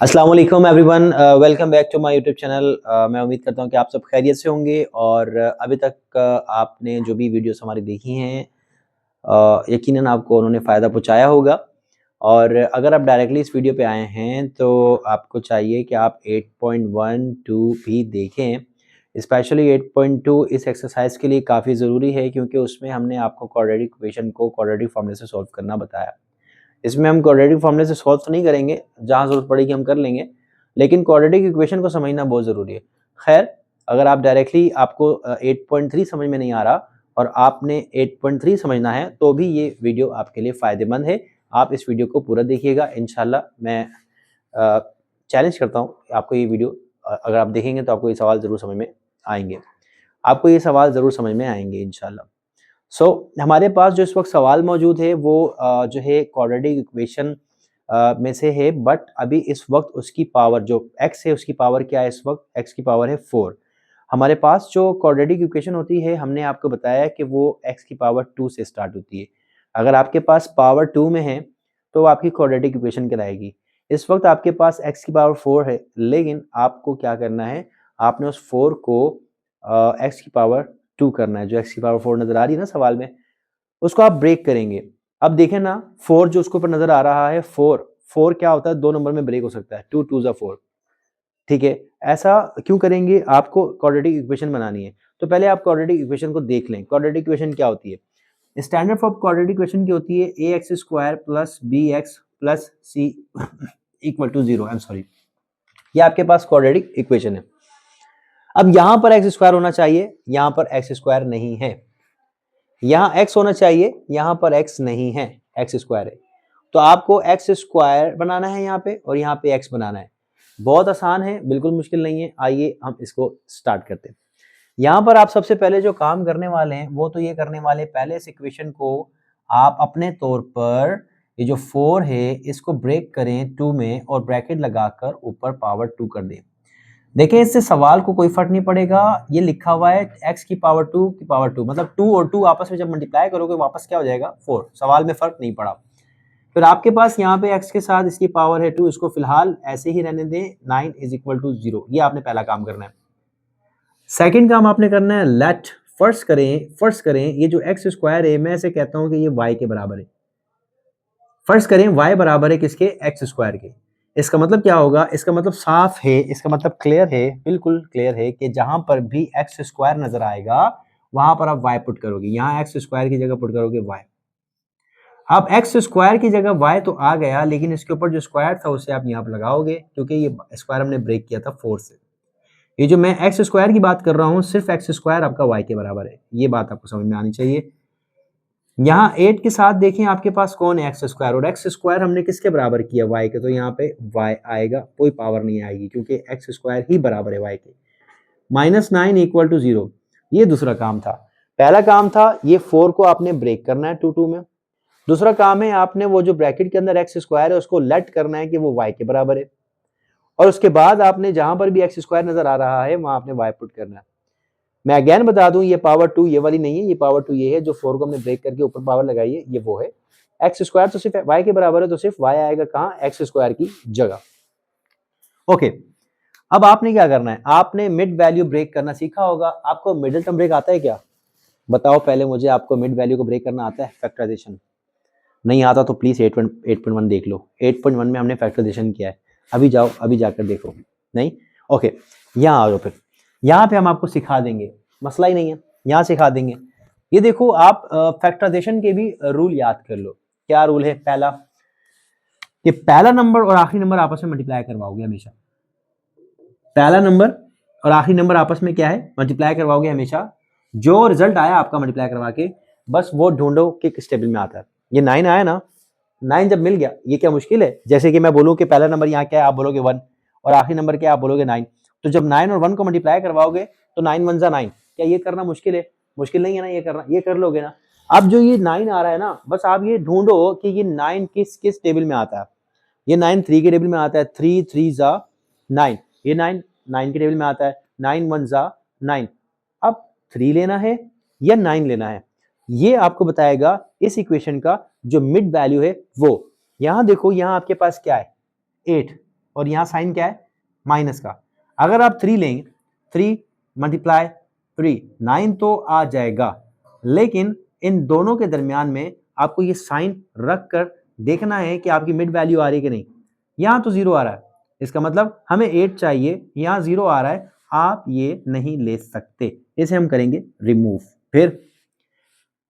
अस्सलाम वालेकुम everyone, welcome back to my YouTube channel. मैं उम्मीद करता हूँ कि आप सब खैरियत से होंगे और अभी तक आपने जो भी वीडियोस हमारी देखी हैं यकीनन आपको उन्होंने फ़ायदा पहुँचाया होगा। और अगर आप डायरेक्टली इस वीडियो पे आए हैं तो आपको चाहिए कि आप 8.12 भी देखें। स्पेशली 8.2 इस एक्सरसाइज के लिए काफ़ी ज़रूरी है क्योंकि उसमें हमने आपको क्वाड्रेटिक इक्वेशन को क्वाड्रेटिक फॉर्मूले से सॉल्व करना बताया। इसमें हम क्वाड्रेटिक फॉर्मूले से सॉल्व तो नहीं करेंगे, जहाँ ज़रूरत पड़ेगी हम कर लेंगे, लेकिन क्वाड्रेटिक इक्वेशन को समझना बहुत ज़रूरी है। खैर, अगर आप डायरेक्टली आपको 8.3 समझ में नहीं आ रहा और आपने 8.3 समझना है तो भी ये वीडियो आपके लिए फ़ायदेमंद है। आप इस वीडियो को पूरा देखिएगा, इंशाल्लाह मैं चैलेंज करता हूँ आपको ये वीडियो अगर आप देखेंगे तो आपको ये सवाल ज़रूर समझ में आएँगे। आपको ये सवाल ज़रूर समझ में आएँगे इंशाल्लाह। हमारे पास जो इस वक्त सवाल मौजूद है वो जो है क्वाड्रेटिक इक्वेशन में से है, बट अभी इस वक्त उसकी पावर जो x है उसकी पावर क्या है, इस वक्त x की पावर है 4। हमारे पास जो क्वाड्रेटिक इक्वेशन होती है हमने आपको बताया कि वो x की पावर 2 से स्टार्ट होती है। अगर आपके पास पावर 2 में है तो आपकी क्वाड्रेटिक इक्वेशन कहलाएगी। इस वक्त आपके पास x की पावर 4 है, लेकिन आपको क्या करना है, आपने उस 4 को x की पावर 2 करना है। जो x की पावर 4 नजर आ रही है ना सवाल में, उसको आप ब्रेक करेंगे। अब देखें ना, 4 जो उसके ऊपर नजर आ रहा है, 4 क्या होता है, 2 नंबर में ब्रेक हो सकता है, 2 2 4। ठीक है, ऐसा क्यों करेंगे, आपको क्वाड्रेटिक इक्वेशन बनानी है तो पहले आप क्वाड्रेटिक इक्वेशन को देख लें। क्वाड्रेटिक इक्वेशन क्या होती है? स्टैंडर्ड फॉर्म क्वाड्रेटिक इक्वेशन की होती है ax square plus bx plus c equal to 0। I am sorry, ये आपके पास क्वाड्रेटिक इक्वेशन है। अब यहां पर एक्स स्क्वायर होना चाहिए, यहां पर एक्स स्क्वायर नहीं है। यहाँ x होना चाहिए, यहाँ पर x नहीं है, x स्क्वायर है। तो आपको x स्क्वायर बनाना है यहाँ पे और यहाँ पे x बनाना है। बहुत आसान है, बिल्कुल मुश्किल नहीं है। आइए हम इसको स्टार्ट करते हैं। यहाँ पर आप सबसे पहले जो काम करने वाले हैं वो तो ये करने वाले, पहले इस इक्वेशन को आप अपने तौर पर ये जो 4 है इसको ब्रेक करें 2 में और ब्रैकेट लगाकर ऊपर पावर 2 कर दें। देखिए, इससे सवाल को कोई फर्क नहीं पड़ेगा। ये लिखा हुआ है x की पावर 2 की पावर 2, मतलब 2 और 2 आपस में जब मल्टीप्लाई करोगे वापस क्या हो जाएगा, 4। सवाल में फर्क नहीं पड़ा। फिर आपके पास यहाँ पे x के साथ इसकी पावर है 2, इसको फिलहाल ऐसे ही रहने दें। 9 इज इक्वल टू 0। ये आपने पहला काम करना है। सेकेंड काम आपने करना है, लेट फर्स्ट करें ये जो x स्क्वायर है, मैं इसे कहता हूं कि ये y के बराबर है। फर्स्ट करें y बराबर है किसके, x स्क्वायर के। इसका मतलब क्या होगा, इसका मतलब साफ है, इसका मतलब क्लियर है, बिल्कुल क्लियर है कि जहां पर भी एक्स स्क्वायर नजर आएगा वहां पर आप y पुट करोगे। यहां एक्स स्क्वायर की जगह पुट करोगे y। अब एक्स स्क्वायर की जगह y तो आ गया, लेकिन इसके ऊपर जो स्क्वायर था उसे आप यहाँ पर लगाओगे क्योंकि ये स्क्वायर हमने ब्रेक किया था 4 से। ये जो मैं एक्स स्क्वायर की बात कर रहा हूं, सिर्फ एक्स स्क्वायर आपका y के बराबर है। ये बात आपको समझ में आनी चाहिए। यहाँ 8 के साथ देखें आपके पास कौन है, एक्स स्क्वायर, और एक्स स्क्वायर हमने किसके बराबर किया, y के, तो यहाँ पे y आएगा, कोई पावर नहीं आएगी क्योंकि एक्स स्क्वायर ही बराबर है y के। -9 इक्वल टू 0। ये दूसरा काम था। पहला काम था ये 4 को आपने ब्रेक करना है 2 2 में। दूसरा काम है आपने वो जो ब्रैकेट के अंदर एक्स स्क्वायर है उसको लेट करना है कि वो y के बराबर है, और उसके बाद आपने जहां पर भी एक्स स्क्वायर नजर आ रहा है वहां आपने y पुट करना है। मैं अगेन बता दूं, ये पावर 2 ये वाली नहीं है, ये पावर 2 ये है जो 4 को हमने ब्रेक करके ऊपर पावर लगाई है, ये वो है। एक्स स्क्वायर तो सिर्फ y के बराबर है तो सिर्फ y आएगा कहाँ, एक्स स्क्वायर की जगह। ओके, अब आपने क्या करना है, आपने मिड वैल्यू ब्रेक करना सीखा होगा। आपको मिडिल टर्म ब्रेक आता है क्या, बताओ पहले मुझे, आपको मिड वैल्यू को ब्रेक करना आता है, फैक्टराइजेशन? नहीं आता तो प्लीज 8.1 देख लो। 8.1 में हमने फैक्टराइजेशन किया है, अभी जाओ अभी जाकर देखो। नहीं, ओके, यहाँ आ जाओ। फिर यहाँ पे हम आपको सिखा देंगे, मसला ही नहीं है, यहाँ सिखा देंगे। ये देखो, आप फैक्टराइजेशन के भी रूल याद कर लो। क्या रूल है? पहला, कि पहला नंबर और आखिरी नंबर आपस में मल्टीप्लाई करवाओगे हमेशा। पहला नंबर और आखिरी नंबर आपस में क्या है, मल्टीप्लाई करवाओगे हमेशा। जो रिजल्ट आया आपका मल्टीप्लाई करवा के, बस वो ढूंढो कि किस टेबल में आता है। ये 9 आया ना, 9 जब मिल गया, ये क्या मुश्किल है? जैसे कि मैं बोलूं कि पहला नंबर यहाँ क्या है, आप बोलोगे 1, और आखिरी नंबर क्या है, आप बोलोगे 9। तो जब 9 और 1 को मल्टीप्लाई करवाओगे तो 9 1 जा 9। क्या ये करना मुश्किल है? मुश्किल नहीं है ना ये करना, ये कर लोगे ना। अब जो ये 9 आ रहा है ना, बस आप ये ढूंढो कि ये 9 किस किस टेबल में आता है। ये 9 3 के टेबल में आता है, 3 3 जा 9। ये 9 9 के टेबल में आता है, 9 1 जा 9। अब 3 लेना है या 9 लेना है, ये आपको बताएगा इस इक्वेशन का जो मिड वैल्यू है वो। यहां देखो, यहां आपके पास क्या है 8 और यहां साइन क्या है माइनस का। अगर आप 3 लेंगे 3 मल्टीप्लाई 3 9 तो आ जाएगा, लेकिन इन दोनों के दरमियान में आपको ये साइन रख कर देखना है कि आपकी मिड वैल्यू आ रही है कि नहीं। यहां तो 0 आ रहा है, इसका मतलब हमें 8 चाहिए, यहां 0 आ रहा है, आप ये नहीं ले सकते, इसे हम करेंगे रिमूव। फिर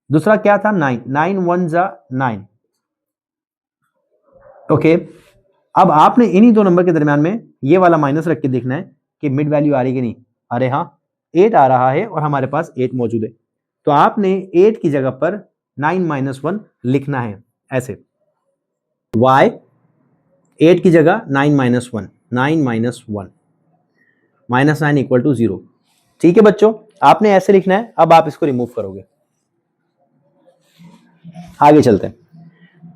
दूसरा क्या था 9 9 1 जा 9। ओके, अब आपने इन्हीं दो नंबर के दरमियान में ये वाला माइनस रख के देखना है कि मिड वैल्यू आ रही कि नहीं। अरे हाँ 8 आ रहा है और हमारे पास 8 मौजूद है, तो आपने 8 की जगह पर 9 - 1 लिखना है ऐसे। y 8 की जगह 9 - 1 9 - 1 -9 इक्वल टू 0। ठीक है बच्चों, आपने ऐसे लिखना है। अब आप इसको रिमूव करोगे, आगे चलते हैं।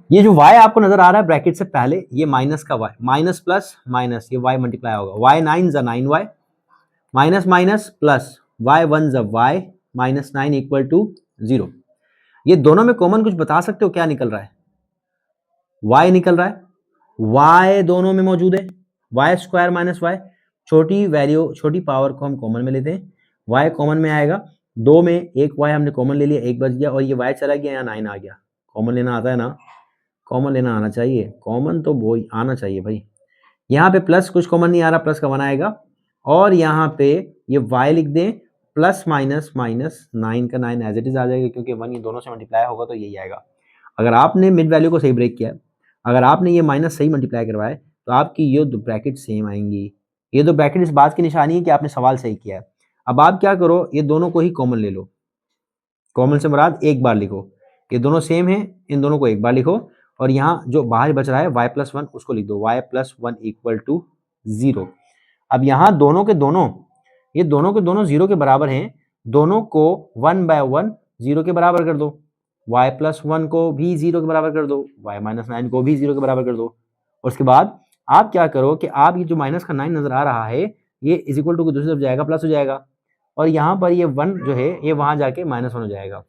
ये जो y आपको नजर आ रहा है ब्रैकेट से पहले, ये माइनस का y, माइनस प्लस माइनस, ये y मल्टीप्लाई होगा, y 9 जा 9y minus minus plus y 1 जा y -9 इक्वल टू 0। ये दोनों में कॉमन कुछ बता सकते हो क्या निकल रहा है? y निकल रहा है, y दोनों में मौजूद है, y स्क्वायर माइनस y, छोटी वैल्यू छोटी पावर को हम कॉमन में लेते हैं, y कॉमन में आएगा, दो में एक y हमने कॉमन ले लिया, एक बच गया और ये y चला गया, यहाँ 9 आ गया। कॉमन लेना आता है ना, कॉमन लेना आना चाहिए, कॉमन तो वो आना चाहिए भाई। यहाँ पे प्लस कुछ कॉमन नहीं आ रहा, प्लस का 1 आएगा, और यहाँ पे ये y लिख दें, प्लस माइनस माइनस 9 का 9 एज इट इज आ जाएगा, क्योंकि 1 ये दोनों से मल्टीप्लाई होगा तो यही आएगा। अगर आपने मिड वैल्यू को सही ब्रेक किया है, अगर आपने ये माइनस सही मल्टीप्लाई करवाया है, तो आपकी ये दो ब्रैकेट सेम आएंगी। ये दो ब्रैकेट इस बात की निशानी है कि आपने सवाल सही किया है। अब आप क्या करो, ये दोनों को ही कॉमन ले लो, कॉमन से मुराद एक बार लिखो, ये दोनों सेम है, इन दोनों को एक बार लिखो, और यहाँ जो बाहर बच रहा है y + 1 उसको लिख दो, y + 1 इक्वल टू 0। अब यहाँ दोनों के दोनों, ये दोनों के दोनों 0 के बराबर हैं, दोनों को 1/1 0 के बराबर कर दो, y + 1 को भी 0 के बराबर कर दो, y - 9 को भी 0 के बराबर कर दो। और उसके बाद आप क्या करो कि आप ये जो माइनस का 9 नजर आ रहा है, ये इज इक्वल टू को दूसरी तरफ जाएगा, प्लस हो जाएगा, और यहाँ पर ये 1 जो है ये वहां जाके -1 हो जाएगा।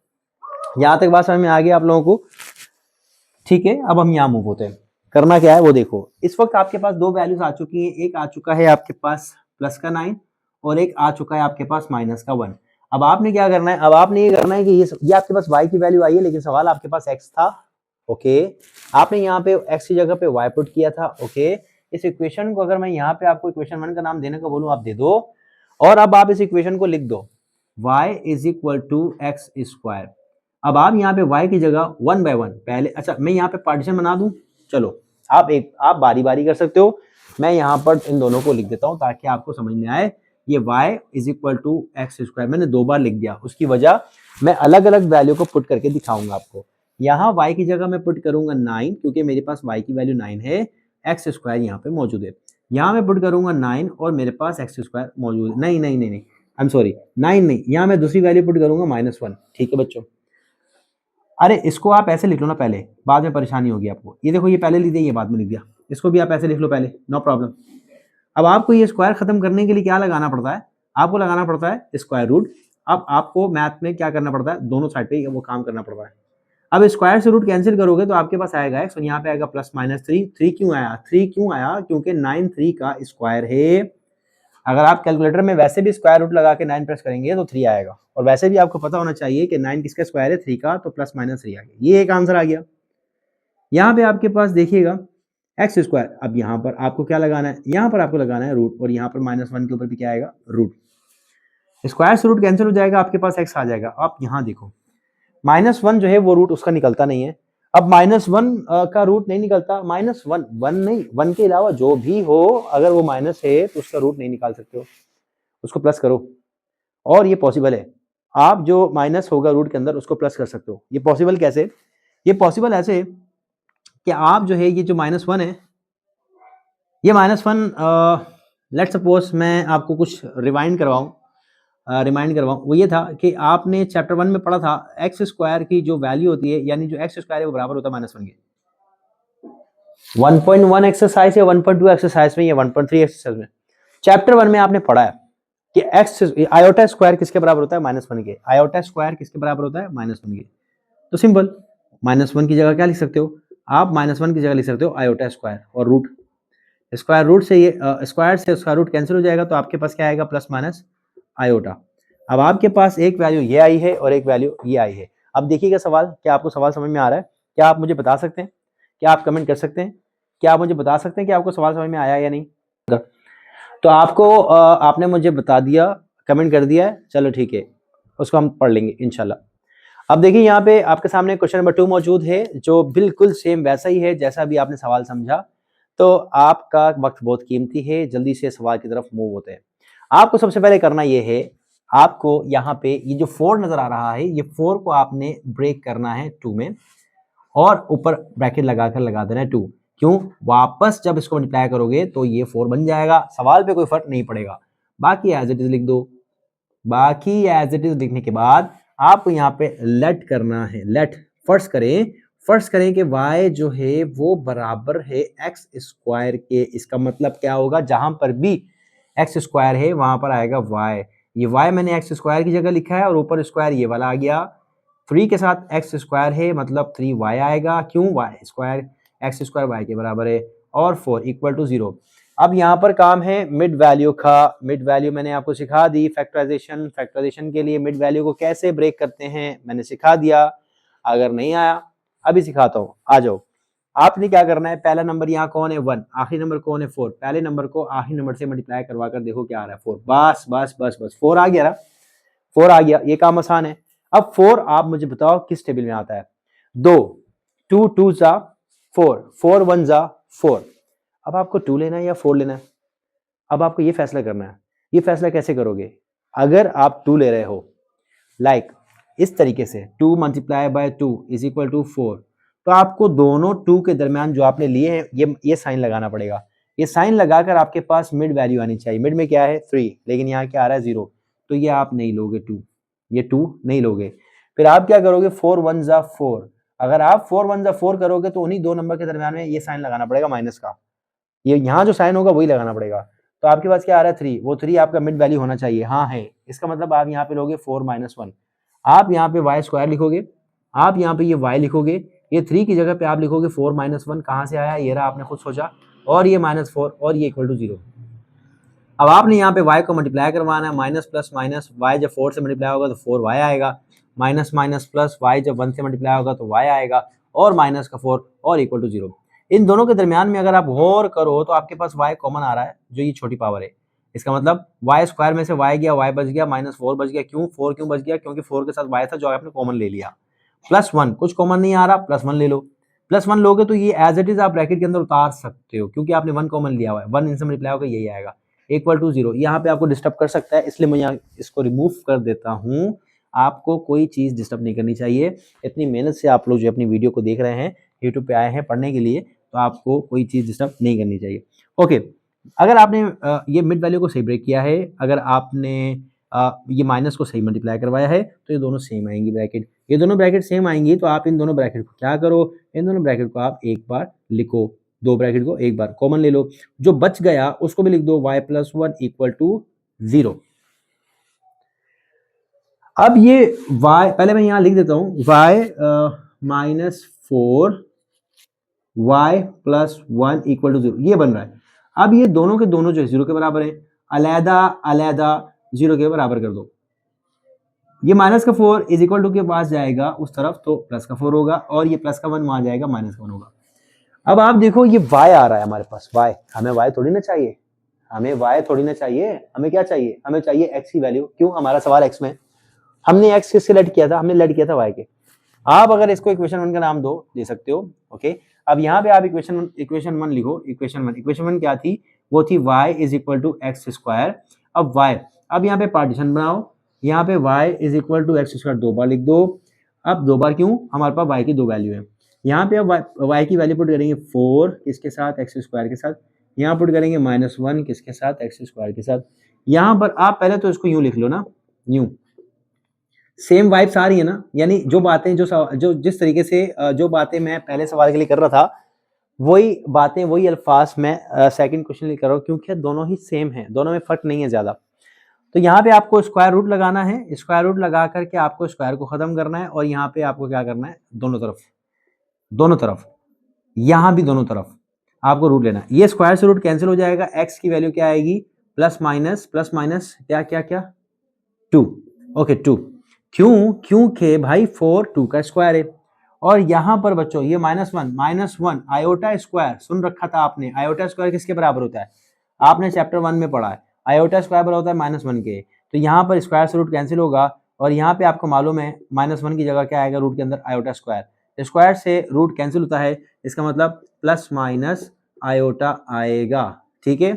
यहाँ तक बात समझ में आ गई आप लोगों को? ठीक है, अब हम यहाँ मूव होते हैं। करना क्या है वो देखो, इस वक्त आपके पास दो वैल्यूज आ चुकी हैं, एक आ चुका है आपके पास प्लस का 9 और एक आ चुका है आपके पास माइनस का 1। अब आपने क्या करना है, अब आपने ये करना है कि ये आपके पास y की वैल्यू आई है, लेकिन सवाल आपके पास x था। ओके, आपने यहाँ पे x की जगह पे y पुट किया था। ओके, इस इक्वेशन को अगर मैं यहाँ पे आपको इक्वेशन 1 का नाम देने का बोलूँ, आप दे दो, और अब आप इस इक्वेशन को लिख दो y = x²। अब आप यहाँ पे y की जगह 1/1 पहले, अच्छा मैं यहाँ पे पार्टीशन बना दूं, चलो आप बारी बारी कर सकते हो, मैं यहाँ पर इन दोनों को लिख देता हूँ ताकि आपको समझ में आए। ये y = x² मैंने 2 बार लिख दिया, उसकी वजह मैं अलग अलग वैल्यू को पुट करके दिखाऊंगा आपको। यहाँ y की जगह मैं पुट करूंगा 9, क्योंकि मेरे पास y की वैल्यू 9 है, x² यहाँ पे मौजूद है। यहाँ मैं पुट करूंगा 9 और मेरे पास x² मौजूद है, नहीं नहीं नहीं नहीं, आई एम सॉरी, 9 नहीं, यहाँ मैं दूसरी वैल्यू पुट करूंगा -1। ठीक है बच्चों, अरे इसको आप ऐसे लिख लो ना पहले, बाद में परेशानी होगी आपको। ये देखो, ये पहले लिख दिया, ये बाद में लिख दिया, इसको भी आप ऐसे लिख लो पहले, नो प्रॉब्लम। अब आपको ये स्क्वायर खत्म करने के लिए क्या लगाना पड़ता है, आपको लगाना पड़ता है स्क्वायर रूट। अब आपको मैथ में क्या करना पड़ता है, दोनों साइड पे वो काम करना पड़ता है। अब स्क्वायर से रूट कैंसिल करोगे तो आपके पास आएगा x, और यहाँ पे आएगा +-3। 3 क्यों आया, 3 क्यों आया, क्योंकि 9 3 का स्क्वायर है। अगर आप कैलकुलेटर में वैसे भी स्क्वायर रूट लगा के 9 प्रेस करेंगे तो 3 आएगा, और वैसे भी आपको पता होना चाहिए कि 9 किसका स्क्वायर है, 3 का, तो +-3 आ गया, ये एक आंसर आ गया। यहाँ पे आपके पास देखिएगा x²। अब यहाँ पर आपको क्या लगाना है, यहाँ पर आपको लगाना है रूट, और यहाँ पर -1 के ऊपर भी क्या आएगा, रूट। स्क्वायर से रूट कैंसिल हो जाएगा, आपके पास x आ जाएगा। आप यहाँ देखो -1 जो है वो रूट उसका निकलता नहीं है। अब -1 का रूट नहीं निकलता, -1 नहीं, 1 के अलावा जो भी हो, अगर वो माइनस है तो उसका रूट नहीं निकाल सकते हो, उसको प्लस करो, और ये पॉसिबल है। आप जो माइनस होगा रूट के अंदर उसको प्लस कर सकते हो। ये पॉसिबल कैसे, ये पॉसिबल ऐसे कि आप जो है ये जो -1 है, ये -1 लेट्स सपोज मैं आपको कुछ रिमाइंड करवाऊं, वो ये था कि आपने चैप्टर 1 में पढ़ा था x² की जो वैल्यू होती है, यानी जो x² है वो बराबर होता है -1 के। 1.1 एक्सरसाइज या 1.2 एक्सरसाइज में या 1.3 एक्सरसाइज में, चैप्टर 1 में आपने पढ़ा है कि x आयोटा स्क्वायर किसके बराबर होता है, -1 के। आयोटा स्क्वायर किसके बराबर होता है, -1 के। तो सिंपल, -1 की जगह क्या लिख सकते हो आप? -1 की जगह लिख सकते हो आयोटा स्क्वायर और रूट। स्क्वायर रूट से ये स्क्वायर से स्क्वायर रूट कैंसिल हो जाएगा, तो आपके पास क्या आएगा? Plus minus iota. अब आपके पास एक वैल्यू ये आई है और एक वैल्यू ये आई है। अब देखिएगा सवाल, क्या आपको सवाल समझ में आ रहा है? क्या आप मुझे बता सकते हैं? क्या आप कमेंट कर सकते हैं? क्या आप मुझे बता सकते हैं कि आपको सवाल समझ में आया या नहीं? तो आपको आपने मुझे बता दिया, कमेंट कर दिया है, चलो ठीक है, उसको हम पढ़ लेंगे इंशाल्लाह। अब देखिए यहाँ पे आपके सामने क्वेश्चन नंबर 2 मौजूद है, जो बिल्कुल सेम वैसा ही है जैसा भी आपने सवाल समझा। तो आपका वक्त बहुत कीमती है, जल्दी से सवाल की तरफ मूव होते हैं। आपको सबसे पहले करना ये है, आपको यहाँ पे ये जो 4 नजर आ रहा है, ये 4 को आपने ब्रेक करना है 2 में और ऊपर ब्रैकेट लगाकर लगा देना है 2। क्यों? वापस जब इसको मल्टीप्लाई करोगे तो ये 4 बन जाएगा, सवाल पे कोई फर्क नहीं पड़ेगा। बाकी एज इट इज लिख दो। बाकी एज इट इज लिखने के बाद आपको यहाँ पे लेट करना है। लेट फर्स्ट करें कि y जो है वो बराबर है x स्क्वायर के। इसका मतलब क्या होगा? जहां पर भी x स्क्वायर है वहां पर आएगा y। ये y मैंने x स्क्वायर की जगह लिखा है और ऊपर स्क्वायर ये वाला आ गया। 3 के साथ x स्क्वायर है मतलब 3y आएगा। क्यों? y square x square y के बराबर है और 4 इक्वल टू 0। अब यहाँ पर काम है मिड वैल्यू का। मिड वैल्यू मैंने आपको सिखा दी। फैक्टराइजेशन के लिए मिड वैल्यू को कैसे ब्रेक करते हैं मैंने सिखा दिया। अगर नहीं आया अभी सिखाता हूँ, आ जाओ। आपने क्या करना है, पहला नंबर यहाँ कौन है? 1। आखिरी नंबर कौन है? 4। पहले नंबर को आखिरी नंबर से मल्टीप्लाई करवा कर देखो क्या आ रहा है? 4। बस बस बस बस 4 आ गया ना? 4 आ गया, ये काम आसान है। अब 4 आप मुझे बताओ किस टेबल में आता है? 2 2 2 जा 4, 4 1 जा 4। अब आपको 2 लेना है या 4 लेना है? अब आपको ये फैसला करना है। ये फैसला कैसे करोगे? अगर आप 2 ले रहे हो, लाइक इस तरीके से 2 multiply by 2 is equal to 4, तो आपको दोनों 2 के दरमियान जो आपने लिए हैं ये साइन लगाना पड़ेगा। ये साइन लगाकर आपके पास मिड वैल्यू आनी चाहिए। मिड में क्या है? 3, लेकिन यहाँ क्या आ रहा है? 0। तो ये आप नहीं लोगे 2, ये 2 नहीं लोगे। फिर आप क्या करोगे? 4 1 जा 4। अगर आप 4 1 जा 4 करोगे तो उन्हीं दो नंबर के दरमियान में ये साइन लगाना पड़ेगा माइनस का। ये यहाँ जो साइन होगा वही लगाना पड़ेगा। तो आपके पास क्या आ रहा है? 3। वो 3 आपका मिड वैल्यू होना चाहिए। हाँ है। इसका मतलब आप यहाँ पे लोगे 4 माइनस 1। आप यहाँ पे y स्क्वायर लिखोगे, आप यहाँ पे ये y लिखोगे, ये 3 की जगह पे आप लिखोगे 4 माइनस 1। कहाँ से आया? ये रहा, आपने खुद सोचा, और ये -4 और ये इक्वल टू 0। अब आपने यहाँ पे y को मल्टीप्लाई करवाना है। माइनस प्लस माइनस, y जब 4 से मल्टीप्लाई होगा तो 4y आएगा, माइनस माइनस प्लस y जब 1 से मल्टीप्लाई होगा तो y आएगा, और माइनस का 4 और इक्वल टू 0। इन दोनों के दरमियान में अगर आप गौर करो तो आपके पास y कॉमन आ रहा है, जो ये छोटी पावर है। इसका मतलब y स्क्वायर में से y गया, y बच गया, -4 बच गया। क्यों 4 क्यों बच गया? क्योंकि 4 के साथ y था जो आपने कॉमन ले लिया। +1 कुछ कॉमन नहीं आ रहा, +1 ले लो। +1 लोगे तो ये एज इट इज आप ब्रैकेट के अंदर उतार सकते हो, क्योंकि आपने 1 कॉमन लिया हुआ है। 1 इनसे मल्टीप्लाई होगा यही आएगा, इक्वल टू 0। यहाँ पे आपको डिस्टर्ब कर सकता है, इसलिए मैं यहाँ इसको रिमूव कर देता हूँ। आपको कोई चीज़ डिस्टर्ब नहीं करनी चाहिए। इतनी मेहनत से आप लोग जो अपनी वीडियो को देख रहे हैं, यूट्यूब पे आए हैं पढ़ने के लिए, तो आपको कोई चीज़ डिस्टर्ब नहीं करनी चाहिए। ओके, अगर आपने ये मिड वैल्यू को सही ब्रेक किया है, अगर आपने ये माइनस को सही मल्टीप्लाई करवाया है, तो ये दोनों सेम आएंगी ब्रैकेट। ये दोनों ब्रैकेट सेम आएंगी तो आप इन दोनों ब्रैकेट को क्या करो? इन दोनों ब्रैकेट को आप एक बार लिखो, दो ब्रैकेट को एक बार कॉमन ले लो। जो बच गया उसको भी लिख दो, y + 1 इक्वल टू 0। अब ये y पहले मैं यहाँ लिख देता हूँ, y -4 y + 1 इक्वल टू 0, ये बन रहा है। अब ये दोनों के दोनों जो है 0 के बराबर है, अलहदा अलहदा 0 के बराबर कर दो। ये माइनस का 4 इज इक्वल टू के पास जाएगा उस तरफ तो प्लस का 4 होगा, और ये प्लस का 1 वहां जाएगा, माइनस का 1 होगा। अब आप देखो ये y आ रहा है हमारे पास, y हमें y थोड़ी ना चाहिए, हमें y थोड़ी ना चाहिए, हमें क्या चाहिए? हमें चाहिए x की वैल्यू। क्यों? हमारा सवाल x में, हमने x किससे लेट किया था? हमने लेट किया था y के। आप अगर इसको इक्वेशन 1 का नाम दो, दे सकते हो। ओके, अब यहाँ पे आप इक्वेशन 1 लिखो। इक्वेशन 1 क्या थी? वो थी y is equal to x square. अब y, अब यहाँ पे पार्टीशन बनाओ, यहाँ पे y is equal to x square 2 बार लिख दो। अब 2 बार क्यों? हमारे पास y की 2 वैल्यू है। यहाँ पे अब y की वैल्यू पुट करेंगे 4 किसके साथ? एक्स स्क्वायर के साथ। यहाँ पुट करेंगे -1 किसके साथ? एक्स स्क्वायर के साथ। यहाँ पर आप पहले तो इसको यूं लिख लो ना, यूं। सेम वाइब्स आ रही है ना, यानी जो बातें जो जिस तरीके से जो बातें मैं पहले सवाल के लिए कर रहा था, वही बातें वही अल्फाज मैं सेकंड क्वेश्चन लिए कर रहा हूँ, क्योंकि दोनों ही सेम हैं, दोनों में फर्क नहीं है ज्यादा। तो यहाँ पे आपको स्क्वायर रूट लगाना है, स्क्वायर रूट लगा करके आपको स्क्वायर को खत्म करना है और यहाँ पे आपको क्या करना है, दोनों तरफ, यहाँ भी दोनों तरफ आपको रूट लेना है। ये स्क्वायर से रूट कैंसिल हो जाएगा, x की वैल्यू क्या आएगी, प्लस माइनस क्या क्या क्या 2, ओके 2, क्यों, क्योंकि भाई 4 2 का स्क्वायर है। और यहाँ पर बच्चों ये -1 आयोटा स्क्वायर सुन रखा था आपने, आयोटा स्क्वायर किसके बराबर होता है, आपने चैप्टर 1 में पढ़ा है, आयोटा स्क्वायर बराबर होता है -1 के। तो यहाँ पर स्क्वायर से रूट कैंसिल होगा और यहाँ पे आपको मालूम है -1 की जगह क्या आएगा रूट के अंदर, आयोटा स्क्वायर। स्क्वायर से रूट कैंसिल होता है, इसका मतलब प्लस माइनस आयोटा आएगा, ठीक है।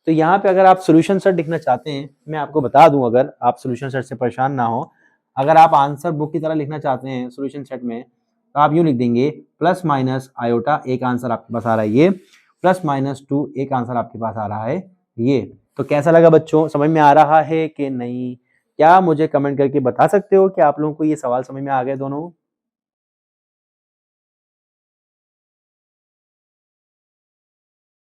तो यहाँ पे अगर आप सोल्यूशन सेट लिखना चाहते हैं, मैं आपको बता दूं, अगर आप सोल्यूशन सेट से परेशान ना हो, अगर आप आंसर बुक की तरह लिखना चाहते हैं सोल्यूशन सेट में, तो आप यूँ लिख देंगे प्लस माइनस आयोटा, एक आंसर आपके पास आ रहा है ये, प्लस -2 एक आंसर आपके पास आ रहा है ये। तो कैसा लगा बच्चों, समझ में आ रहा है कि नहीं? क्या मुझे कमेंट करके बता सकते हो कि आप लोगों को ये सवाल समझ में आ गए दोनों?